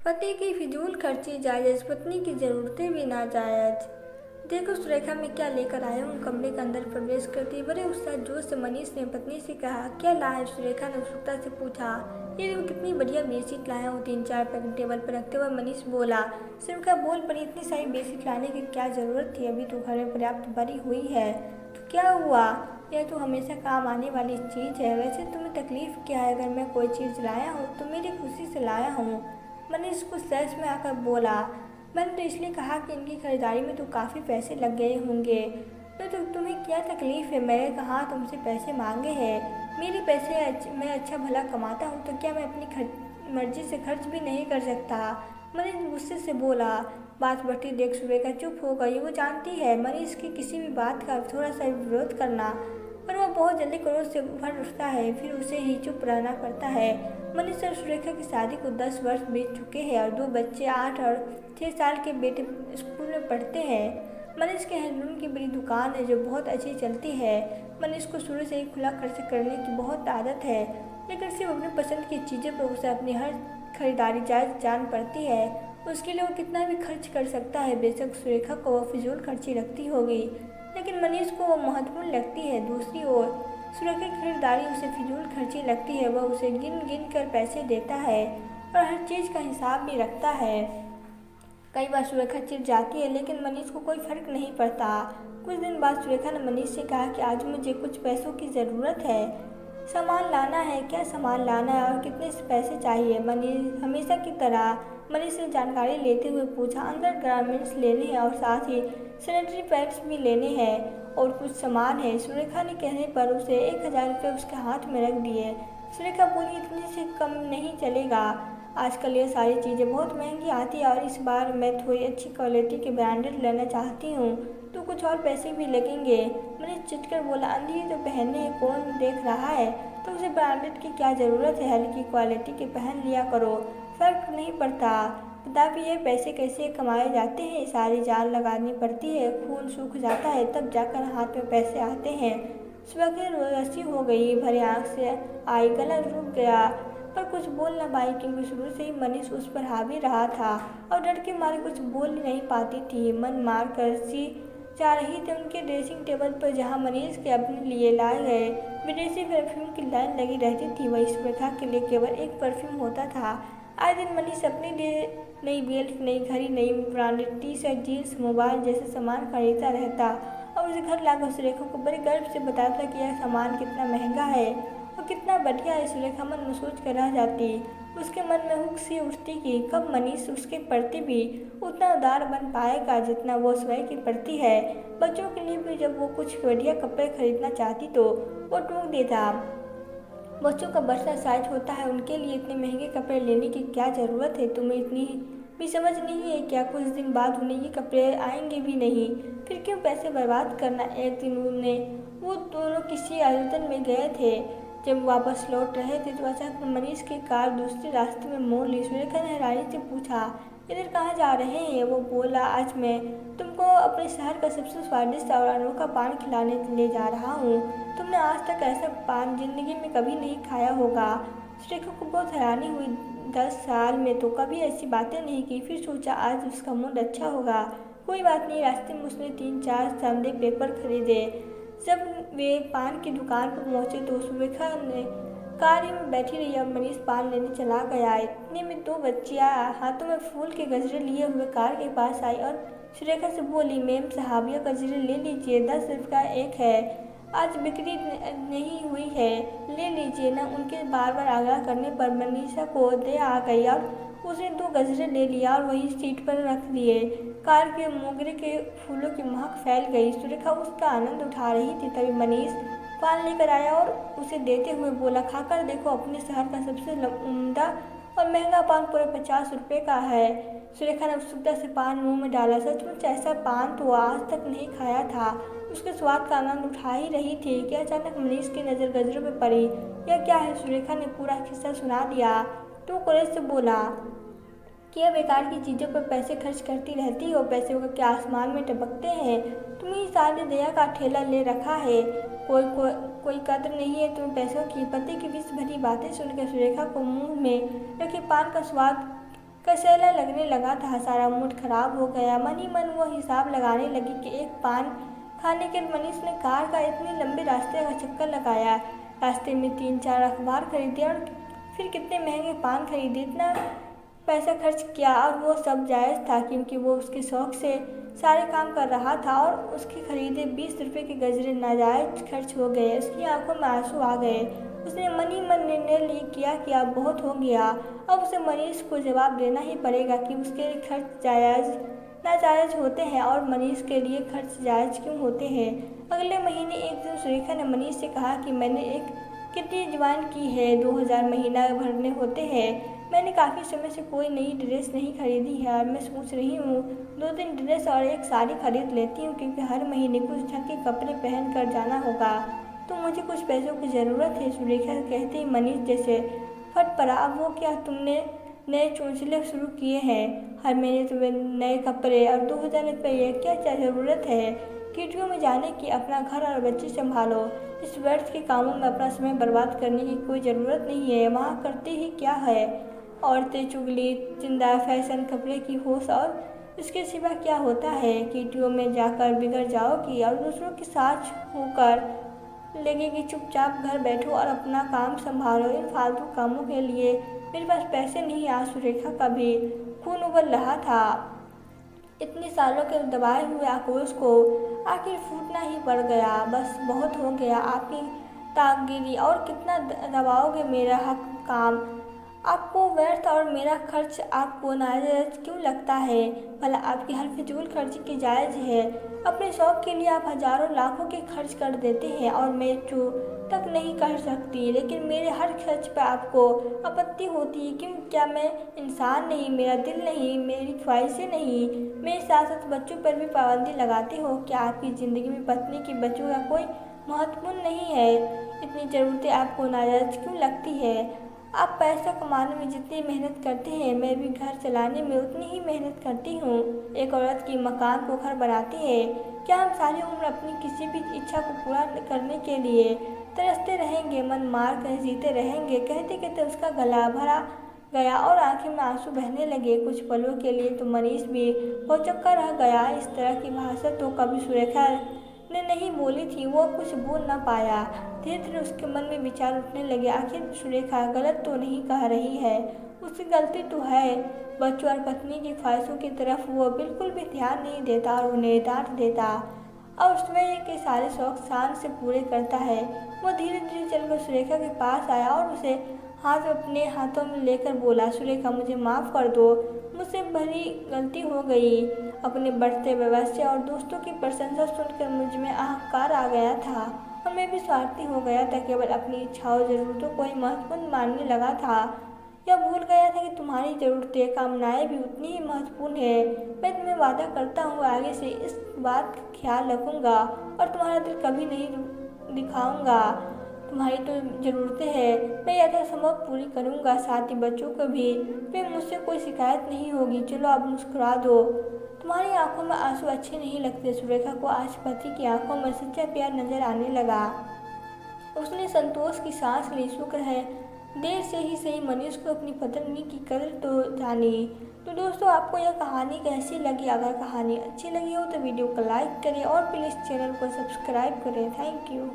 पति की फिजूल खर्ची जायज़, पत्नी की ज़रूरतें भी नाजायज़। देखो सुरेखा, मैं क्या लेकर आया हूँ। कमरे के अंदर प्रवेश करते ही बड़े उत्साह जोश से मनीष ने पत्नी से कहा। क्या लाया है? सुरेखा ने उत्सुकता से पूछा। ये देखो कितनी बढ़िया बेडशीट लाया हूँ। 3-4 पैकेट टेबल पर रखते हुए मनीष बोला। सुरेखा बोल पड़ी, इतनी सारी बेडशीट लाने की क्या ज़रूरत थी? अभी तो घर में पर्याप्त भरी हुई है। तो क्या हुआ? यह तो हमेशा काम आने वाली चीज़ है। वैसे तुम्हें तकलीफ़ क्या है? अगर मैं कोई चीज़ लाया हूँ तो मेरी खुशी से लाया हूँ। मनीष कुछ तहस में आकर बोला। मैंने तो इसलिए कहा कि इनकी खरीदारी में तो काफ़ी पैसे लग गए होंगे। तो तुम्हें क्या तकलीफ़ है? मैंने कहा तुमसे पैसे मांगे हैं। मेरे पैसे मैं अच्छा भला कमाता हूँ, तो क्या मैं अपनी मर्जी से खर्च भी नहीं कर सकता? मनीष गुस्से से बोला। बात बढ़ती देख सुरेखा चुप हो गई। वो जानती है मनीष की किसी भी बात का थोड़ा सा विरोध करना, पर वह बहुत जल्दी क्रोध से उभर उठता है, फिर उसे ही चुप रहना पड़ता है। मनीष और सुरेखा की शादी को 10 वर्ष बीत चुके हैं और 2 बच्चे 8 और 6 साल के बेटे स्कूल में पढ़ते हैं। मनीष के हैंडलूम की बड़ी दुकान है जो बहुत अच्छी चलती है। मनीष को शुरू से ही खुला खर्च करने की बहुत आदत है, लेकिन सिर्फ अपनी पसंद की चीज़ों पर उसे अपनी हर खरीदारी जायज़ जान पड़ती है। उसके लिए वो कितना भी खर्च कर सकता है। बेशक सुरेखा को वह फिजूल खर्ची लगती होगी, लेकिन मनीष को वो महत्वपूर्ण लगती है। दूसरी ओर सुरेखा की खरीदारी उसे फिजूल खर्ची लगती है। वह उसे गिन गिन कर पैसे देता है और हर चीज़ का हिसाब भी रखता है। कई बार सुरेखा चिढ़ जाती है, लेकिन मनीष को कोई फर्क नहीं पड़ता। कुछ दिन बाद सुरेखा ने मनीष से कहा कि आज मुझे कुछ पैसों की ज़रूरत है। सामान लाना है। क्या सामान लाना है और कितने पैसे चाहिए? मनीष हमेशा की तरह मनीष से जानकारी लेते हुए पूछा। अंदर गारमेंट्स लेने हैं और साथ ही सैनिटरी पैड्स भी लेने हैं और कुछ सामान है। सुरेखा ने कहने पर उसे 1000 रुपये उसके हाथ में रख दिए। सुरेखा बोली, इतने से कम नहीं चलेगा। आजकल ये सारी चीज़ें बहुत महंगी आती है और इस बार मैं थोड़ी अच्छी क्वालिटी के ब्रांडेड लेना चाहती हूँ, तो कुछ और पैसे भी लगेंगे। मैंने चिढ़कर बोला, अंधी तो पहनने हैं, कौन देख रहा है? तो उसे ब्रांडेड की क्या ज़रूरत है? हल्की क्वालिटी के पहन लिया करो, फ़र्क नहीं पड़ता। बता भी ये पैसे कैसे कमाए जाते हैं? सारी जान लगानी पड़ती है, खून सूख जाता है, तब जाकर हाथ में पैसे आते हैं। सुबह रसी हो गई, भरे आँख से आई, गला रुक गया, पर कुछ बोल न पाई क्योंकि शुरू से ही मनीष उस पर हावी रहा था और डर के मारे कुछ बोल नहीं पाती थी। मन मार कर सी जा रही थी उनके ड्रेसिंग टेबल पर, जहाँ मनीष के अपने लिए लाए गए विदेशी परफ्यूम की लाइन लगी रहती थी। वही सुरेखा के लिए केवल एक परफ्यूम होता था। आए दिन मनीष अपने लिए नई बेल्ट, नई घड़ी, नई branded T shirt, jeans, mobile जैसे सामान खरीदता रहता और उसे घर लाकर सुरेखा को बड़े गर्व से बताता कि यह सामान कितना महंगा है और कितना बढ़िया है। सुरेखा मन में सोच कर रह जाती। उसके मन में हुक सी उठती कि कब मनीष उसके प्रति भी उतना उदार बन पाएगा जितना वो स्वयं के प्रति है। बच्चों के लिए भी जब वो कुछ बढ़िया कपड़े खरीदना चाहती तो वो टोक देता। बच्चों का बड़ा साइज होता है, उनके लिए इतने महंगे कपड़े लेने की क्या ज़रूरत है? तुम्हें इतनी भी समझ नहीं है क्या? कुछ दिन बाद उन्हें ये कपड़े आएंगे भी नहीं, फिर क्यों पैसे बर्बाद करना? एक दिन वो दोनों किसी आयोजन में गए थे। जब वापस लौट रहे थे तो अचानक मनीष की कार दूसरे रास्ते में मोड़ ली। सुरेखा ने हैरानी से पूछा, इधर कहाँ जा रहे हैं? वो बोला, आज मैं तुमको अपने शहर का सबसे स्वादिष्ट और अनोखा पान खिलाने ले जा रहा हूँ। तुमने आज तक ऐसा पान जिंदगी में कभी नहीं खाया होगा। सुरेखा को बहुत हैरानी हुई। 10 साल में तो कभी ऐसी बातें नहीं की। फिर सोचा आज उसका मूड अच्छा होगा। कोई बात नहीं। रास्ते में उसने 3-4 संडे पेपर खरीदे। जब वे पान की दुकान पर पहुंचे तो सुरेखा ने कार में बैठी रही और मनीष पान लेने चला गया। इतने में 2 बच्चियां हाथों में फूल के गजरे लिए हुए कार के पास आई और सुरेखा से बोली, मैम साहब यह गजरे ले लीजिए, 10 रुपये का एक है, आज बिक्री नहीं हुई है, ले लीजिए ना। उनके बार बार आग्रह करने पर मनीषा को दया आ गई और उसने 2 गजरे ले लिया और वही सीट पर रख दिए। कार के मोगरे के फूलों की महक फैल गई। सुरेखा उसका आनंद उठा रही थी, तभी मनीष पान लेकर आया और उसे देते हुए बोला, खाकर देखो, अपने शहर का सबसे उम्दा और महंगा पान पूरे 50 रुपये का है। सुरेखा ने उत्सुकता से पान मुंह में डाला। सचमुच ऐसा पान तो आज तक नहीं खाया था। उसके स्वाद का आनंद उठा ही रही थी कि अचानक मनीष की नज़र गजरों में पड़ी। यह क्या है? सुरेखा ने पूरा किस्सा सुना दिया तो क्रोध से बोला, क्या बेकार की चीज़ों पर पैसे खर्च करती रहती हो? पैसे को क्या आसमान में टपकते हैं? तुम्हें सारी दया का ठेला ले रखा है, कोई कद्र नहीं है तुम्हें पैसों की। पति की विष भरी बातें सुनकर सुरेखा को मुंह में रखे पान का स्वाद कसैला लगने लगा था। सारा मूड खराब हो गया। मन ही मन वो हिसाब लगाने लगी कि एक पान खाने के मनीष ने कार का इतने लंबे रास्ते का चक्कर लगाया, रास्ते में 3-4 अखबार खरीदे और फिर कितने महंगे पान खरीदे, इतना पैसा खर्च किया। और वो सब जायज़ था क्योंकि वो उसके शौक़ से सारे काम कर रहा था और उसके खरीदे 20 रुपये के गजरे नाजायज़ खर्च हो गए। उसकी आंखों में आंसू आ गए। उसने मन ही मन निर्णय किया कि अब बहुत हो गया, अब उसे मनीष को जवाब देना ही पड़ेगा कि उसके खर्च जायज़ नाजायज़ होते हैं और मनीष के लिए खर्च जायज़ क्यों होते हैं। अगले महीने एक दिन सुरेखा ने मनीष से कहा कि मैंने एक कितनी ज्वाइन की है, 2000 महीना भरने होते हैं। मैंने काफ़ी समय से कोई नई ड्रेस नहीं खरीदी है और मैं सोच रही हूँ 2-3 ड्रेस और एक साड़ी खरीद लेती हूँ क्योंकि हर महीने कुछ ढंग के कपड़े पहन कर जाना होगा, तो मुझे कुछ पैसों की ज़रूरत है। सुरेखा कहते ही मनीष जैसे फट पड़ा। अब वो क्या तुमने नए चोंचले शुरू किए हैं? हर महीने तुम्हें नए कपड़े और 2000 रुपये, क्या क्या ज़रूरत है किटियों में जाने की? अपना घर और बच्चे संभालो। इस व्यर्थ के कामों में अपना समय बर्बाद करने की कोई ज़रूरत नहीं है। वहाँ करते ही क्या है? औरतें, चुगली, चिंदा, फैशन, कपड़े की होश और इसके सिवा क्या होता है? किटियों में जाकर बिगड़ जाओगी और दूसरों के साथ होकर लगेगी। चुपचाप घर बैठो और अपना काम संभालो। इन फालतू कामों के लिए मेरे पास पैसे नहीं। आज सुरेखा का भी खून उबल रहा था। इतने सालों के दबाए हुए आक्रोश को आखिर फूटना ही पड़ गया। बस बहुत हो गया आपकी ताकगिरी, और कितना दबाओगे मेरा हक काम? आपको व्यर्थ और मेरा खर्च आपको नाजायज़ क्यों लगता है? भला आपकी हर फिजूल खर्ची की जायज़ है? अपने शौक़ के लिए आप हज़ारों लाखों के खर्च कर देते हैं और मैं जो तक नहीं कर सकती, लेकिन मेरे हर खर्च पर आपको आपत्ति होती है। क्यों? क्या मैं इंसान नहीं? मेरा दिल नहीं? मेरी ख्वाहिशें नहीं? मेरे साथ साथ बच्चों पर भी पाबंदी लगाते हो? क्या आपकी ज़िंदगी में पत्नी के बच्चों का कोई महत्वपूर्ण नहीं है? इतनी ज़रूरतें आपको नाजायज़ क्यों लगती है? आप पैसा कमाने में जितनी मेहनत करते हैं, मैं भी घर चलाने में उतनी ही मेहनत करती हूँ। एक औरत की मकान को घर बनाती है। क्या हम सारी उम्र अपनी किसी भी इच्छा को पूरा करने के लिए तरसते रहेंगे, मन मार कर जीते रहेंगे? कहते कहते उसका गला भरा गया और आंखें में आंसू बहने लगे। कुछ पलों के लिए तो मनीष भी भौचक्का रह गया। इस तरह की भाषा तो कभी सुरेखा ने नहीं बोली थी। वो कुछ बोल न पाया। धीरे धीरे उसके मन में विचार उठने लगे, आखिर सुरेखा गलत तो नहीं कह रही है, उसकी गलती तो है। बच्चों और पत्नी की ख्वाहिशों की तरफ वो बिल्कुल भी ध्यान नहीं देता और उन्हें डांट देता और उसमें के सारे शौक शान से पूरे करता है। वो धीरे धीरे चलकर सुरेखा के पास आया और उसे अपने हाथों में लेकर बोला, सुरेखा मुझे माफ़ कर दो, मुझसे बड़ी गलती हो गई। अपने बढ़ते व्यवसाय और दोस्तों की प्रशंसा सुनकर मुझ में अहंकार आ गया था और मैं भी स्वार्थी हो गया था। केवल अपनी इच्छाओं ज़रूरतों को ही महत्वपूर्ण मानने लगा था। यह भूल गया था कि तुम्हारी ज़रूरतें, कामनाएं भी उतनी ही महत्वपूर्ण है। मैं तुम्हें वादा करता हूँ आगे से इस बात का ख्याल रखूँगा और तुम्हारा दिल कभी नहीं दिखाऊँगा। तुम्हारी तो ज़रूरतें हैं, मैं यथासंभव पूरी करूँगा, साथ ही बच्चों को भी। फिर मुझसे कोई शिकायत नहीं होगी। चलो अब मुस्कुरा दो, तुम्हारी आंखों में आंसू अच्छे नहीं लगते। सुरेखा को आज पति की आंखों में सच्चा प्यार नजर आने लगा। उसने संतोष की सांस ली। शुक्र है देर से ही सही मनीष को अपनी पत्नी की कदर तो जानी। तो दोस्तों, आपको यह कहानी कैसी लगी? अगर कहानी अच्छी लगी हो तो वीडियो को लाइक करें और प्लीज़ चैनल को सब्सक्राइब करें। Thank you.